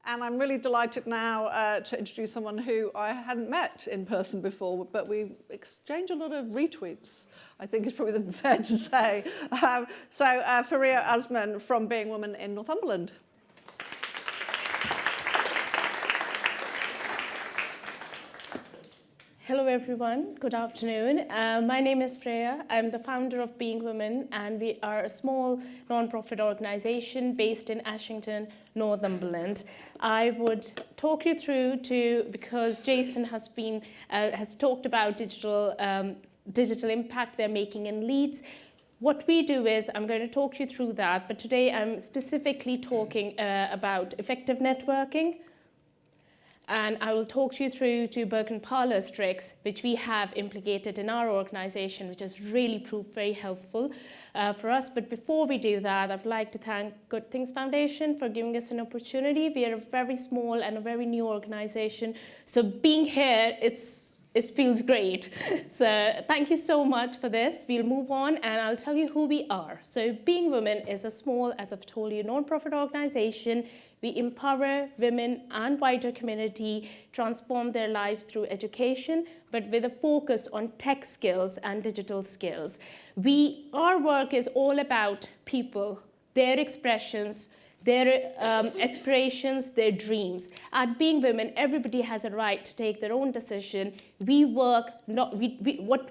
And I'm really delighted now to introduce someone who I hadn't met in person before, but we exchanged a lot of retweets, I think is probably fair to say. Fareeha Usman from Being Woman in Northumberland. Hello everyone, good afternoon. My name is Fareeha. I'm the founder of Being Women, and we are a small non-profit organization based in Ashington, Northumberland. I would talk you through because Jason has talked about digital impact they're making in Leeds. What we do is, I'm going to talk you through that, but today I'm specifically talking about effective networking. And I will talk you through to Burke and Parlor's tricks, which we have implicated in our organization, which has really proved very helpful for us. But before we do that, I'd like to thank Good Things Foundation for giving us an opportunity. We are a very small and a very new organization. So being here, it feels great. So thank you so much for this. We'll move on and I'll tell you who we are. So Being Women is a small, as I've told you, non-profit organization. We empower women and wider community, transform their lives through education, but with a focus on tech skills and digital skills. Our work is all about people, their expressions, their aspirations, their dreams. At Being Women, everybody has a right to take their own decision. What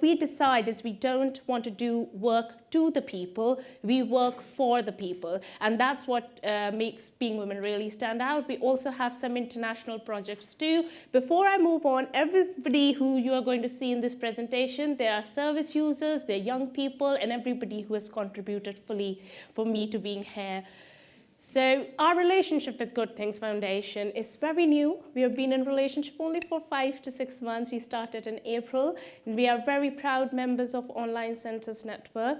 we decide is we don't want to do work to the people, we work for the people. And that's what makes Being Women really stand out. We also have some international projects too. Before I move on, everybody who you are going to see in this presentation, there are service users, they're young people, and everybody who has contributed fully for me to being here. So our relationship with Good Things Foundation is very new. We have been in relationship only for 5 to 6 months. We started in April, and we are very proud members of Online Centers Network.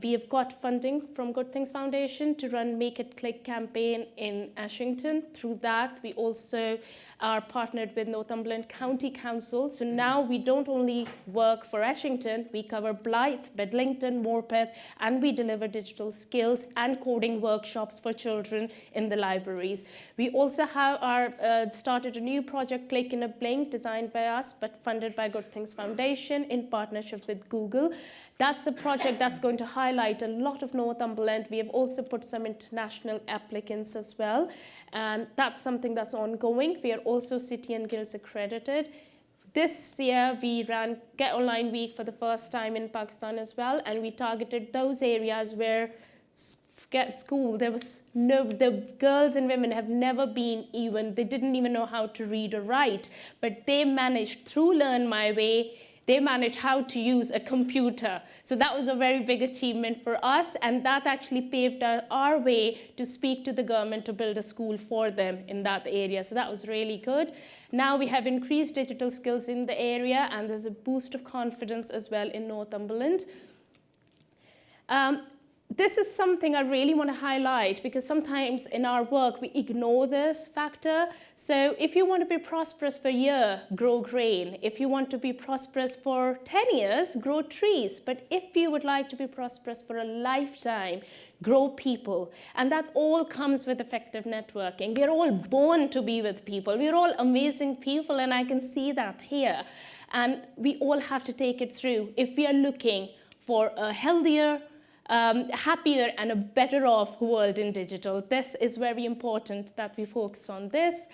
We have got funding from Good Things Foundation to run Make It Click campaign in Ashington. Through that, we also are partnered with Northumberland County Council. So now we don't only work for Ashington, we cover Blyth, Bedlington, Morpeth, and we deliver digital skills and coding workshops for children in the libraries. We also have started a new project, Click in a Blink, designed by us, but funded by Good Things Foundation in partnership with Google. That's a project that's going to highlight a lot of Northumberland. We have also put some international applicants as well. And that's something that's ongoing. We are also City and Guilds accredited. This year, we ran Get Online Week for the first time in Pakistan as well. And we targeted those areas where the girls and women have never been they didn't even know how to read or write. But they managed, through Learn My Way, they managed how to use a computer. So that was a very big achievement for us, and that actually paved our way to speak to the government to build a school for them in that area. So that was really good. Now we have increased digital skills in the area, and there's a boost of confidence as well in Northumberland. This is something I really want to highlight because sometimes in our work we ignore this factor. So if you want to be prosperous for a year, grow grain. If you want to be prosperous for 10 years, grow trees. But if you would like to be prosperous for a lifetime, grow people. And that all comes with effective networking. We're all born to be with people. We're all amazing people, and I can see that here. And we all have to take it through if we are looking for a healthier, happier and a better off world in digital. This is very important that we focus on this.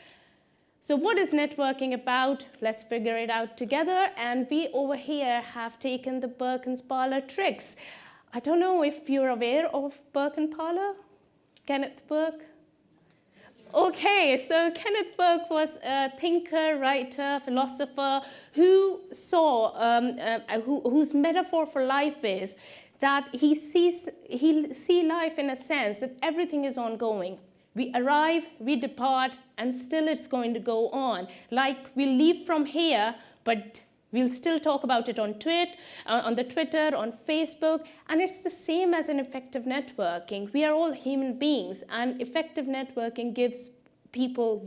So what is networking about? Let's figure it out together. And we over here have taken the Burke and Parlor tricks. I don't know if you're aware of Burke and Parlor? Kenneth Burke? Okay, so Kenneth Burke was a thinker, writer, philosopher who whose metaphor for life is that he sees life in a sense that everything is ongoing. We arrive, we depart, and still it's going to go on. Like we'll leave from here, but we'll still talk about it on Twitter, on Facebook, and it's the same as in effective networking. We are all human beings, and effective networking gives people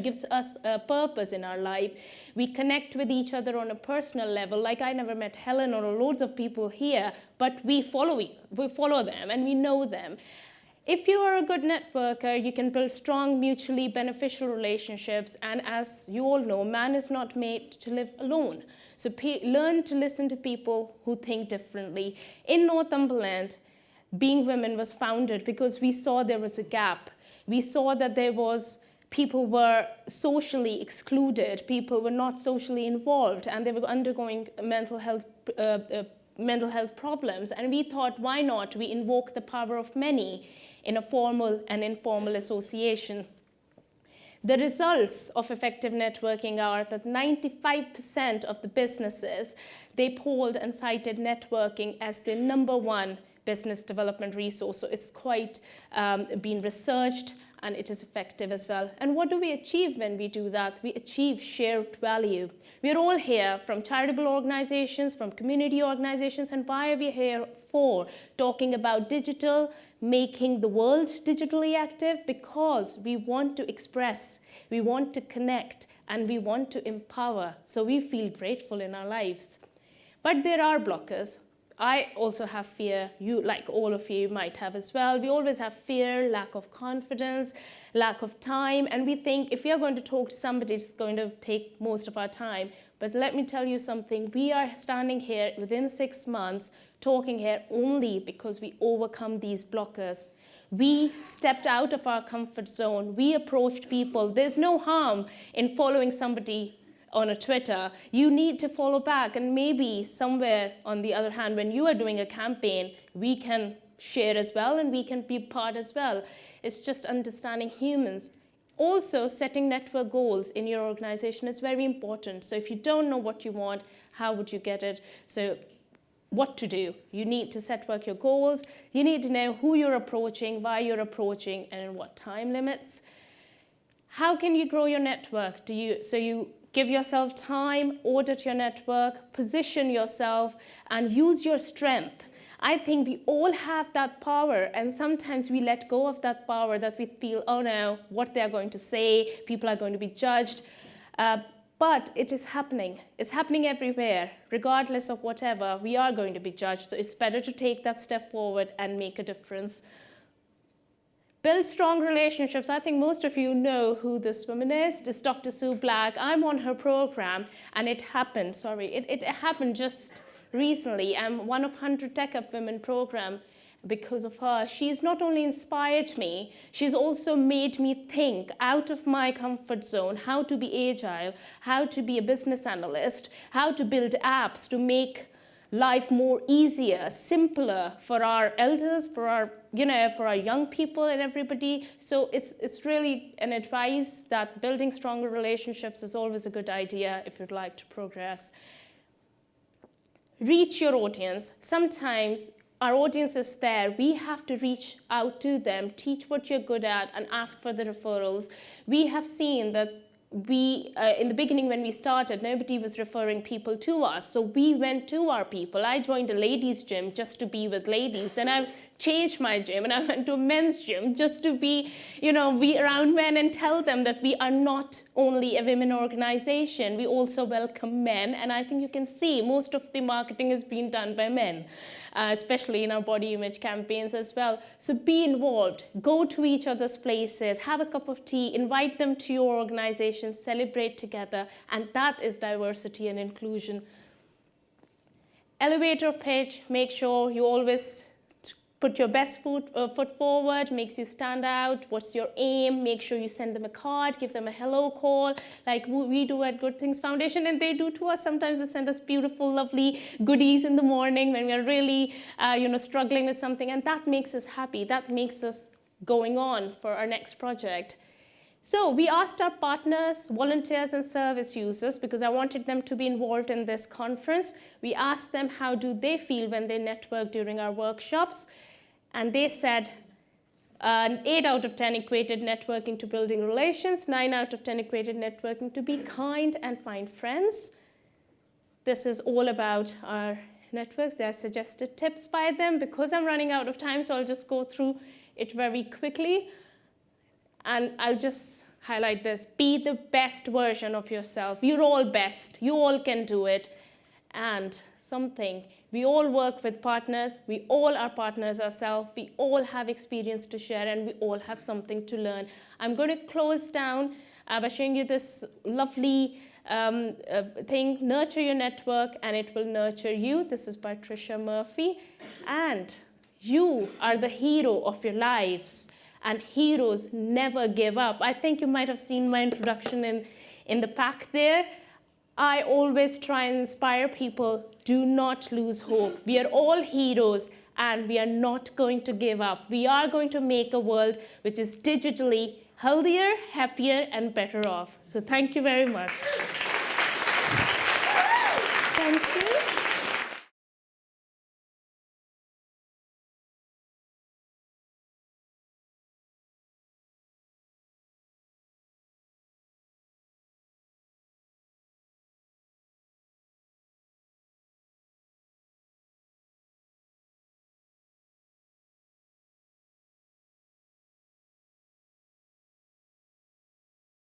gives us a purpose in our life. We connect with each other on a personal level. Like I never met Helen or loads of people here, but we follow them and we know them. If you are a good networker, you can build strong, mutually beneficial relationships. And as you all know, man is not made to live alone. So learn to listen to people who think differently. In Northumberland, Being Women was founded because we saw there was a gap. We saw that people were socially excluded, people were not socially involved, and they were undergoing mental health problems. And we thought, why not we invoke the power of many in a formal and informal association. The results of effective networking are that 95% of the businesses they polled and cited networking as the #1 business development resource. So it's quite been researched, and it is effective as well. And what do we achieve when we do that? We achieve shared value. We're all here from charitable organizations, from community organizations, and why are we here for? Talking about digital, making the world digitally active, because we want to express, we want to connect, and we want to empower. So we feel grateful in our lives. But there are blockers. I also have fear, you, like all of you might have as well. We always have fear, lack of confidence, lack of time, and we think if we are going to talk to somebody, it's going to take most of our time. But let me tell you something, we are standing here within 6 months, talking here only because we overcome these blockers. We stepped out of our comfort zone, we approached people. There's no harm in following somebody on a Twitter. You need to follow back, and maybe somewhere on the other hand, when you are doing a campaign, we can share as well and we can be part as well. It's just understanding humans. Also, setting network goals in your organization is very important. So if you don't know what you want, how would you get it? So what to do? You need to set your goals. You need to know who you're approaching, why you're approaching, and in what time limits. How can you grow your network? You give yourself time, audit your network, position yourself, and use your strength. I think we all have that power, and sometimes we let go of that power, that we feel, oh no, what they're going to say, people are going to be judged. But it is happening. It's happening everywhere. Regardless of whatever, we are going to be judged. So it's better to take that step forward and make a difference. Build strong relationships. I think most of you know who this woman is. This Dr. Sue Black. I'm on her program, and it happened just recently. I'm one of 100 Tech Up Women program because of her. She's not only inspired me, she's also made me think out of my comfort zone, how to be agile, how to be a business analyst, how to build apps to make life more easier, simpler for our elders, for our young people and everybody. So it's really an advice that building stronger relationships is always a good idea if you'd like to progress. Reach your audience. Sometimes our audience is there. We have to reach out to them, teach what you're good at, and ask for the referrals. We have seen that in the beginning when we started, nobody was referring people to us. So we went to our people. I joined a ladies' gym just to be with ladies. Then I changed my gym and I went to a men's gym just to be around men and tell them that we are not only a women organization, we also welcome men. And I think you can see most of the marketing is being done by men, especially in our body image campaigns as well. So be involved, go to each other's places, have a cup of tea, invite them to your organization, celebrate together, and that is diversity and inclusion. Elevator pitch, make sure you always put your best foot forward, makes you stand out. What's your aim? Make sure you send them a card, give them a hello call, like we do at Good Things Foundation, and they do to us. Sometimes they send us beautiful, lovely goodies in the morning when we're really, struggling with something, and that makes us happy. That makes us going on for our next project. So we asked our partners, volunteers, and service users, because I wanted them to be involved in this conference. We asked them how do they feel when they network during our workshops. And they said 8 out of 10 equated networking to building relations, 9 out of 10 equated networking to be kind and find friends. This is all about our networks. There are suggested tips by them. Because I'm running out of time, so I'll just go through it very quickly. And I'll just highlight this. Be the best version of yourself. You're all best. You all can do it. and something. We all work with partners. We all are partners ourselves. We all have experience to share, and we all have something to learn. I'm going to close down by showing you this lovely thing, Nurture Your Network, and it will nurture you. This is by Tricia Murphy. And you are the hero of your lives, and heroes never give up. I think you might have seen my introduction in the pack there. I always try and inspire people, do not lose hope. We are all heroes, and we are not going to give up. We are going to make a world which is digitally healthier, happier, and better off. So thank you very much.